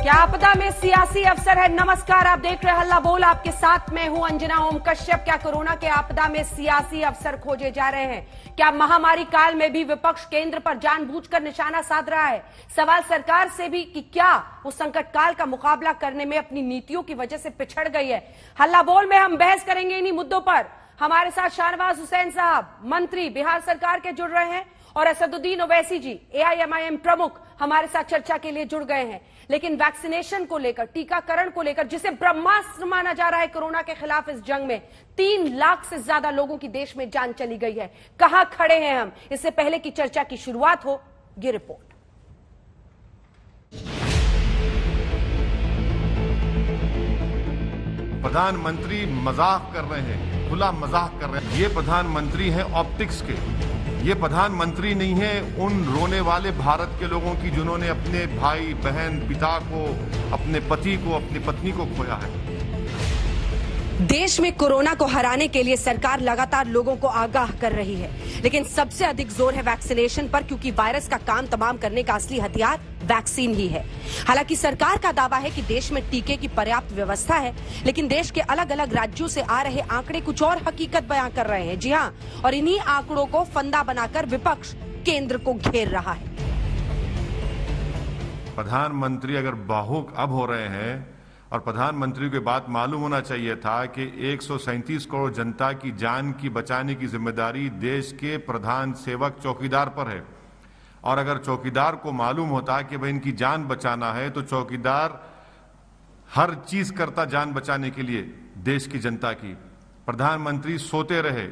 क्या आपदा में सियासी अवसर है? नमस्कार, आप देख रहे हैं हल्ला बोल। आपके साथ मैं हूं अंजना ओम कश्यप। क्या कोरोना के आपदा में सियासी अवसर खोजे जा रहे हैं? क्या महामारी काल में भी विपक्ष केंद्र पर जानबूझकर निशाना साध रहा है? सवाल सरकार से भी कि क्या वो संकट काल का मुकाबला करने में अपनी नीतियों की वजह से पिछड़ गई है? हल्ला बोल में हम बहस करेंगे इन्हीं मुद्दों पर। हमारे साथ शाहनवाज हुसैन साहब, मंत्री बिहार सरकार के, जुड़ रहे हैं और असदुद्दीन ओवैसी जी, एआईएमआईएम प्रमुख, हमारे साथ चर्चा के लिए जुड़ गए हैं। लेकिन वैक्सीनेशन को लेकर, टीकाकरण को लेकर, जिसे ब्रह्मास्त्र माना जा रहा है कोरोना के खिलाफ इस जंग में, 3 लाख से ज्यादा लोगों की देश में जान चली गई है। कहां खड़े हैं हम? इससे पहले की चर्चा की शुरुआत हो, ये रिपोर्ट। प्रधानमंत्री मजाक कर रहे हैं, खुला मजाक कर रहे हैं। ये प्रधानमंत्री हैं ऑप्टिक्स के। ये प्रधानमंत्री नहीं है उन रोने वाले भारत के लोगों की जिन्होंने अपने भाई बहन, पिता को, अपने पति को, अपनी पत्नी को खोया है। देश में कोरोना को हराने के लिए सरकार लगातार लोगों को आगाह कर रही है, लेकिन सबसे अधिक जोर है वैक्सीनेशन पर, क्योंकि वायरस का काम तमाम करने का असली हथियार वैक्सीन ही है। हालांकि सरकार का दावा है कि देश में टीके की पर्याप्त व्यवस्था है, लेकिन देश के अलग अलग राज्यों से आ रहे आंकड़े कुछ और हकीकत बयां कर रहे हैं। जी हां, और इन्हीं आंकड़ों को फंदा बनाकर विपक्ष केंद्र को घेर रहा है। प्रधानमंत्री अगर भावुक अब हो रहे हैं, और प्रधानमंत्री की बात मालूम होना चाहिए था कि 137 करोड़ जनता की जान की बचाने की जिम्मेदारी देश के प्रधान सेवक चौकीदार पर है। और अगर चौकीदार को मालूम होता कि भाई इनकी जान बचाना है, तो चौकीदार हर चीज करता जान बचाने के लिए देश की जनता की। प्रधानमंत्री सोते रहे।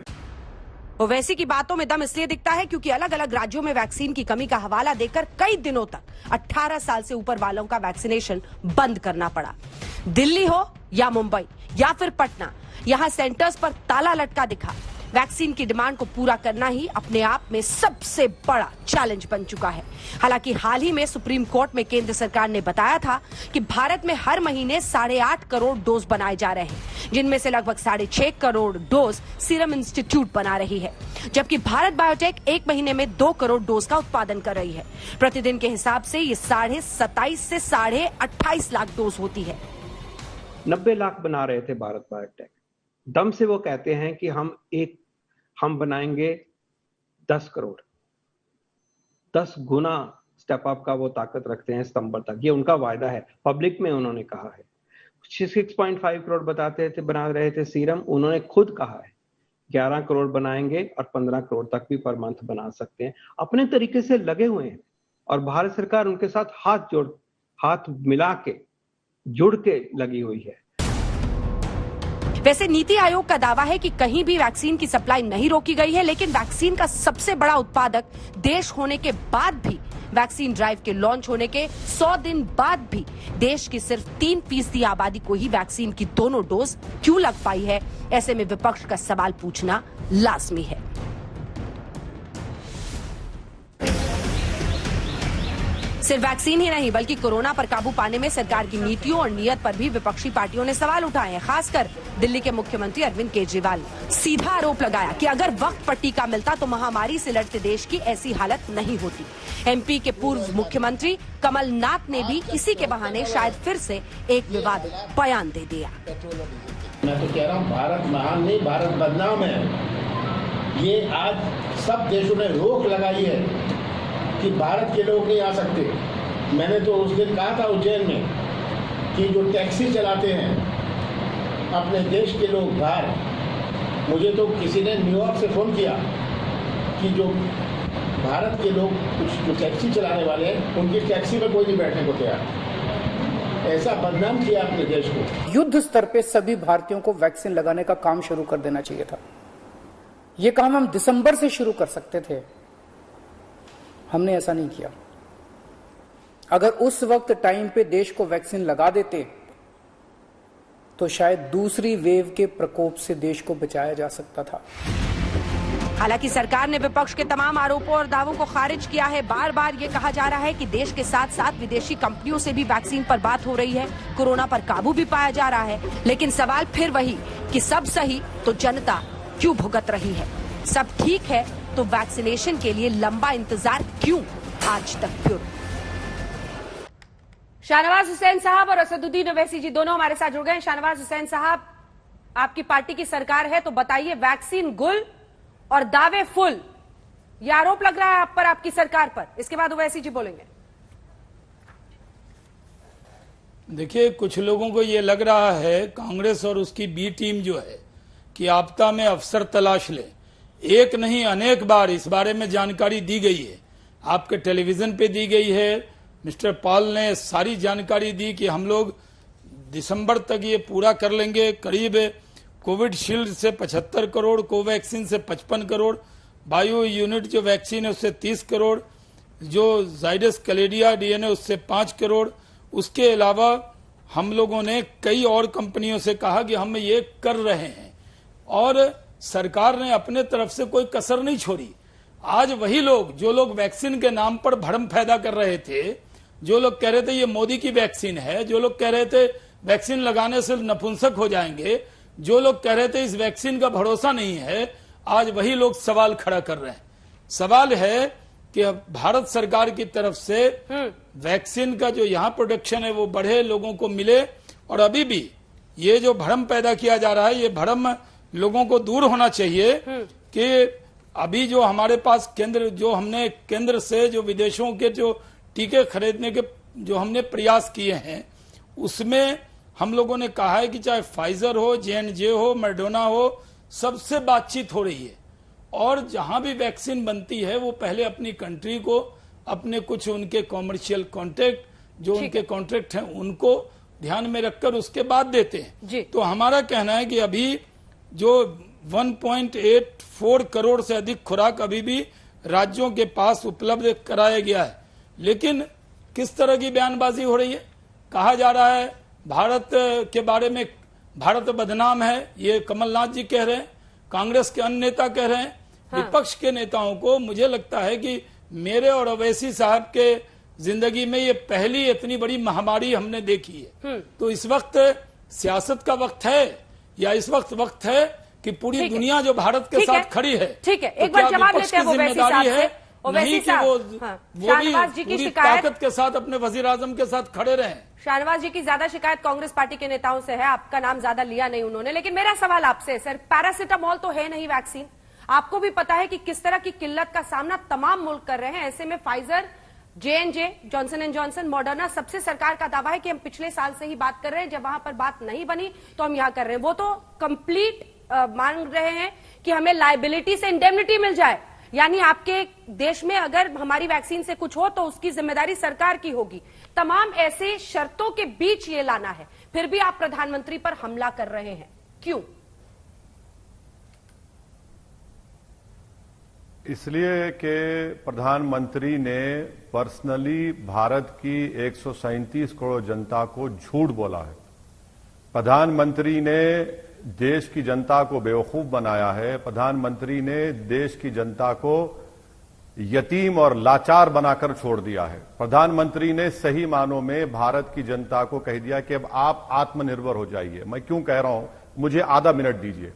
ओवैसी की बातों में दम इसलिए दिखता है क्योंकि अलग अलग राज्यों में वैक्सीन की कमी का हवाला देकर कई दिनों तक 18 साल से ऊपर वालों का वैक्सीनेशन बंद करना पड़ा। दिल्ली हो या मुंबई या फिर पटना, यहां सेंटर्स पर ताला लटका दिखा। वैक्सीन की डिमांड को पूरा करना ही अपने आप में सबसे बड़ा चैलेंज बन चुका है। हालांकि हाल ही में सुप्रीम कोर्ट में केंद्र सरकार ने बताया था कि भारत में हर महीने 8.5 करोड़ डोज बनाए जा रहे हैं, जिनमें से लगभग 6.5 करोड़ डोज सीरम इंस्टीट्यूट बना रही है, जबकि भारत बायोटेक 1 महीने में 2 करोड़ डोज का उत्पादन कर रही है। प्रतिदिन के हिसाब से ये 27.5 से 28.5 लाख डोज होती है। 90 लाख बना रहे थे भारत बायोटेक। दम से वो कहते हैं कि हम बनाएंगे 10 करोड़, 10 गुना स्टेप अप का वो ताकत रखते हैं सितंबर तक। ये उनका वायदा है, पब्लिक में उन्होंने कहा है। 6.5 करोड़ बना रहे थे सीरम, उन्होंने खुद कहा है 11 करोड़ बनाएंगे और 15 करोड़ तक भी पर मंथ बना सकते हैं। अपने तरीके से लगे हुए हैं और भारत सरकार उनके साथ हाथ मिला के जुड़ के लगी हुई है। वैसे नीति आयोग का दावा है कि कहीं भी वैक्सीन की सप्लाई नहीं रोकी गई है, लेकिन वैक्सीन का सबसे बड़ा उत्पादक देश होने के बाद भी, वैक्सीन ड्राइव के लॉन्च होने के 100 दिन बाद भी देश की सिर्फ 3% आबादी को ही वैक्सीन की दोनों डोज क्यों लग पाई है? ऐसे में विपक्ष का सवाल पूछना लाजमी है। सिर्फ वैक्सीन ही नहीं, बल्कि कोरोना पर काबू पाने में सरकार की नीतियों और नीयत पर भी विपक्षी पार्टियों ने सवाल उठाए हैं। खासकर दिल्ली के मुख्यमंत्री अरविंद केजरीवाल सीधा आरोप लगाया कि अगर वक्त पर टीका मिलता तो महामारी से लड़ते देश की ऐसी हालत नहीं होती। एमपी के पूर्व मुख्यमंत्री कमलनाथ ने भी इसी के बहाने शायद फिर से एक विवादित बयान दे दिया। मैं तो कह रहा हूँ, भारत महान नहीं, भारत बदनाम है। ये आज सब देशों ने रोक लगाई है कि भारत के लोग नहीं आ सकते। मैंने तो उस दिन कहा था उज्जैन में कि जो टैक्सी चलाते हैं अपने देश के लोग बाहर, मुझे तो किसी ने न्यूयॉर्क से फोन किया कि जो भारत के लोग कुछ जो टैक्सी चलाने वाले हैं, उनकी टैक्सी में कोई नहीं बैठने को तैयार। ऐसा बदनाम किया अपने देश को। युद्ध स्तर पे सभी भारतीयों को वैक्सीन लगाने का काम शुरू कर देना चाहिए था। ये काम हम दिसंबर से शुरू कर सकते थे, हमने ऐसा नहीं किया। अगर उस वक्त टाइम पे देश को वैक्सीन लगा देते तो शायद दूसरी वेव के प्रकोप से देश को बचाया जा सकता था। हालांकि सरकार ने विपक्ष के तमाम आरोपों और दावों को खारिज किया है। बार बार ये कहा जा रहा है कि देश के साथ साथ विदेशी कंपनियों से भी वैक्सीन पर बात हो रही है, कोरोना पर काबू भी पाया जा रहा है। लेकिन सवाल फिर वही कि सब सही तो जनता क्यों भुगत रही है? सब ठीक है तो वैक्सीनेशन के लिए लंबा इंतजार क्यों आज तक क्यों? शाहनवाज हुसैन साहब और असदुद्दीन ओवैसी जी दोनों हमारे साथ जुड़ गए हैं। शाहनवाज हुसैन साहब, आपकी पार्टी की सरकार है तो बताइए, वैक्सीन गुल और दावे फुल, ये आरोप लग रहा है आप पर, आपकी सरकार पर। इसके बाद ओवैसी जी बोलेंगे। देखिए, कुछ लोगों को ये लग रहा है, कांग्रेस और उसकी बी टीम जो है, कि आपदा में अफसर तलाश ले। एक नहीं अनेक बार इस बारे में जानकारी दी गई है, आपके टेलीविजन पे दी गई है। मिस्टर पॉल ने सारी जानकारी दी कि हम लोग दिसंबर तक ये पूरा कर लेंगे। करीब कोविड शील्ड से 75 करोड़, कोवैक्सीन से 55 करोड़, बायो यूनिट जो वैक्सीन है उससे 30 करोड़, जो जाइडस कैलेडिया डीएनए उससे 5 करोड़। उसके अलावा हम लोगों ने कई और कंपनियों से कहा कि हम ये कर रहे हैं और सरकार ने अपने तरफ से कोई कसर नहीं छोड़ी। आज वही लोग, जो लोग वैक्सीन के नाम पर भ्रम पैदा कर रहे थे, जो लोग कह रहे थे ये मोदी की वैक्सीन है, जो लोग कह रहे थे वैक्सीन लगाने से नपुंसक हो जाएंगे, जो लोग कह रहे थे इस वैक्सीन का भरोसा नहीं है, आज वही लोग सवाल खड़ा कर रहे हैं। सवाल है कि अब भारत सरकार की तरफ से वैक्सीन का जो यहाँ प्रोडक्शन है वो बढ़े, लोगों को मिले। और अभी भी ये जो भ्रम पैदा किया जा रहा है, ये भ्रम लोगों को दूर होना चाहिए कि अभी जो हमारे पास केंद्र, जो हमने केंद्र से जो विदेशों के जो टीके खरीदने के जो हमने प्रयास किए हैं, उसमें हम लोगों ने कहा है कि चाहे फाइजर हो, J&J हो, मर्डोना हो, सबसे बातचीत हो रही है। और जहां भी वैक्सीन बनती है वो पहले अपनी कंट्री को, अपने कुछ उनके कॉमर्शियल कॉन्ट्रैक्ट, जो उनके कॉन्ट्रैक्ट हैं, उनको ध्यान में रखकर उसके बाद देते हैं। तो हमारा कहना है कि अभी जो 1.84 करोड़ से अधिक खुराक अभी भी राज्यों के पास उपलब्ध कराया गया है। लेकिन किस तरह की बयानबाजी हो रही है, कहा जा रहा है भारत के बारे में, भारत बदनाम है, ये कमलनाथ जी कह रहे हैं, कांग्रेस के अन्य नेता कह रहे हैं। विपक्ष के नेताओं को मुझे लगता है कि मेरे और ओवैसी साहब के जिंदगी में ये पहली इतनी बड़ी महामारी हमने देखी है। तो इस वक्त सियासत का वक्त है, या इस वक्त है कि पूरी दुनिया जो भारत के साथ खड़ी है। ठीक है, एक बार जवाब लेते हैं ओवैसी साहब से। नहीं कि वो भी पूरी ताकत के साथ अपने वजीर आजम के साथ खड़े रहे। शाहनवाज जी की ज्यादा शिकायत कांग्रेस पार्टी के नेताओं से है, आपका नाम ज्यादा लिया नहीं उन्होंने। लेकिन मेरा सवाल आपसे, सर, पैरासिटामोल तो है नहीं वैक्सीन, आपको भी पता है कि किस तरह की किल्लत का सामना तमाम मुल्क कर रहे हैं। ऐसे में Pfizer, J&J, Johnson and Johnson, Moderna, सबसे सरकार का दावा है कि हम पिछले साल से ही बात कर रहे हैं, जब वहां पर बात नहीं बनी तो हम यहां कर रहे हैं। वो तो कंप्लीट मांग रहे हैं कि हमें लायबिलिटी से इंडेमनिटी मिल जाए, यानी आपके देश में अगर हमारी वैक्सीन से कुछ हो तो उसकी जिम्मेदारी सरकार की होगी। तमाम ऐसे शर्तों के बीच ये लाना है, फिर भी आप प्रधानमंत्री पर हमला कर रहे हैं, क्यों? इसलिए कि प्रधानमंत्री ने पर्सनली भारत की 137 करोड़ जनता को झूठ बोला है। प्रधानमंत्री ने देश की जनता को बेवकूफ बनाया है। प्रधानमंत्री ने देश की जनता को यतीम और लाचार बनाकर छोड़ दिया है। प्रधानमंत्री ने सही मानों में भारत की जनता को कह दिया कि अब आप आत्मनिर्भर हो जाइए। मैं क्यों कह रहा हूं, मुझे आधा मिनट दीजिए।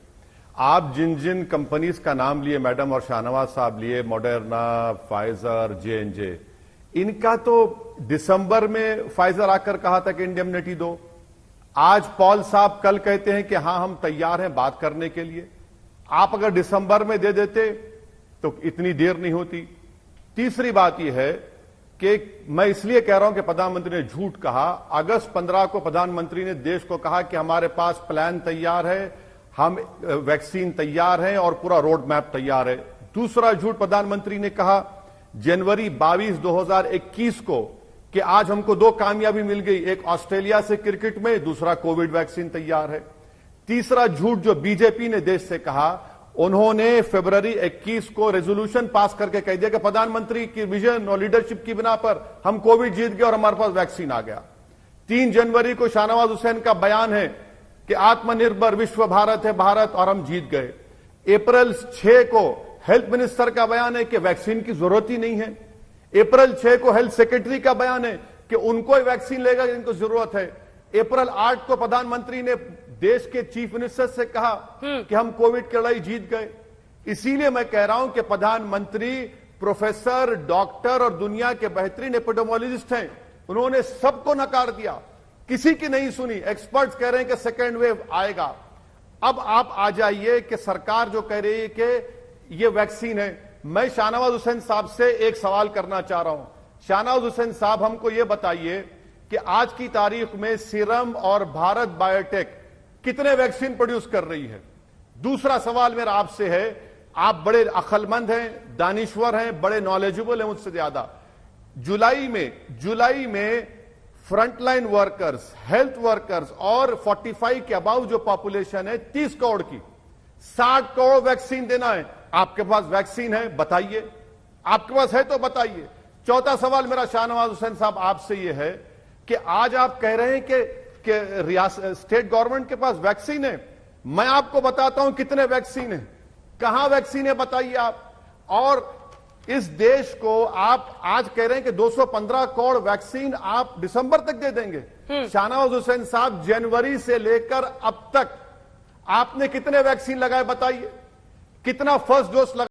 आप जिन जिन कंपनीज का नाम लिए, मैडम और शाहनवाज साहब लिए, मॉडर्ना, फाइजर, J&J, इनका तो दिसंबर में फाइजर आकर कहा था कि इंडेमनिटी दो। आज पॉल साहब कल कहते हैं कि हां हम तैयार हैं बात करने के लिए। आप अगर दिसंबर में दे देते तो इतनी देर नहीं होती। तीसरी बात यह है कि मैं इसलिए कह रहा हूं कि प्रधानमंत्री ने झूठ कहा। अगस्त 15 को प्रधानमंत्री ने देश को कहा कि हमारे पास प्लान तैयार है, हम वैक्सीन तैयार हैं और पूरा रोड मैप तैयार है। दूसरा झूठ प्रधानमंत्री ने कहा जनवरी 22, 2021 को कि आज हमको 2 कामयाबी मिल गई, एक ऑस्ट्रेलिया से क्रिकेट में, दूसरा कोविड वैक्सीन तैयार है। तीसरा झूठ जो बीजेपी ने देश से कहा, उन्होंने फरवरी 21 को रेजोल्यूशन पास करके कह दिया कि प्रधानमंत्री की विजन और लीडरशिप की बिना पर हम कोविड जीत गए और हमारे पास वैक्सीन आ गया। 3 जनवरी को शाहनवाज हुसैन का बयान है कि आत्मनिर्भर विश्व भारत है भारत और हम जीत गए। अप्रैल 6 को हेल्थ मिनिस्टर का बयान है कि वैक्सीन की जरूरत ही नहीं है। अप्रैल 6 को हेल्थ सेक्रेटरी का बयान है कि उनको ही वैक्सीन लेगा जिनको जरूरत है। अप्रैल 8 को प्रधानमंत्री ने देश के चीफ मिनिस्टर से कहा कि हम कोविड की लड़ाई जीत गए। इसीलिए मैं कह रहा हूं कि प्रधानमंत्री प्रोफेसर, डॉक्टर और दुनिया के बेहतरीन एपिडेमियोलॉजिस्ट हैं। उन्होंने सबको नकार दिया, किसी की नहीं सुनी। एक्सपर्ट्स कह रहे हैं कि सेकेंड वेव आएगा। अब आप आ जाइए कि सरकार जो कह रही है कि ये वैक्सीन है। मैं शाहनवाज हुसैन साहब से एक सवाल करना चाह रहा हूं। शाहनवाज हुसैन साहब, हमको यह बताइए कि आज की तारीख में सीरम और भारत बायोटेक कितने वैक्सीन प्रोड्यूस कर रही है? दूसरा सवाल मेरा आपसे है, आप बड़े अक्लमंद हैं, दानिश्वर हैं, बड़े नॉलेजेबल हैं मुझसे ज्यादा। जुलाई में फ्रंटलाइन वर्कर्स, हेल्थ वर्कर्स और 45 के अबाव जो पॉपुलेशन है 30 करोड़ की, 60 करोड़ वैक्सीन देना है। आपके पास वैक्सीन है, बताइए। आपके पास है तो बताइए। चौथा सवाल मेरा शाहनवाज हुसैन साहब आपसे यह है कि आज आप कह रहे हैं कि रियासत स्टेट गवर्नमेंट के पास वैक्सीन है। मैं आपको बताता हूं कितने वैक्सीन है, कहां वैक्सीन है बताइए आप। और इस देश को आप आज कह रहे हैं कि 215 करोड़ वैक्सीन आप दिसंबर तक दे देंगे। शाहनवाज हुसैन साहब, जनवरी से लेकर अब तक आपने कितने वैक्सीन लगाए बताइए, कितना फर्स्ट डोज लगा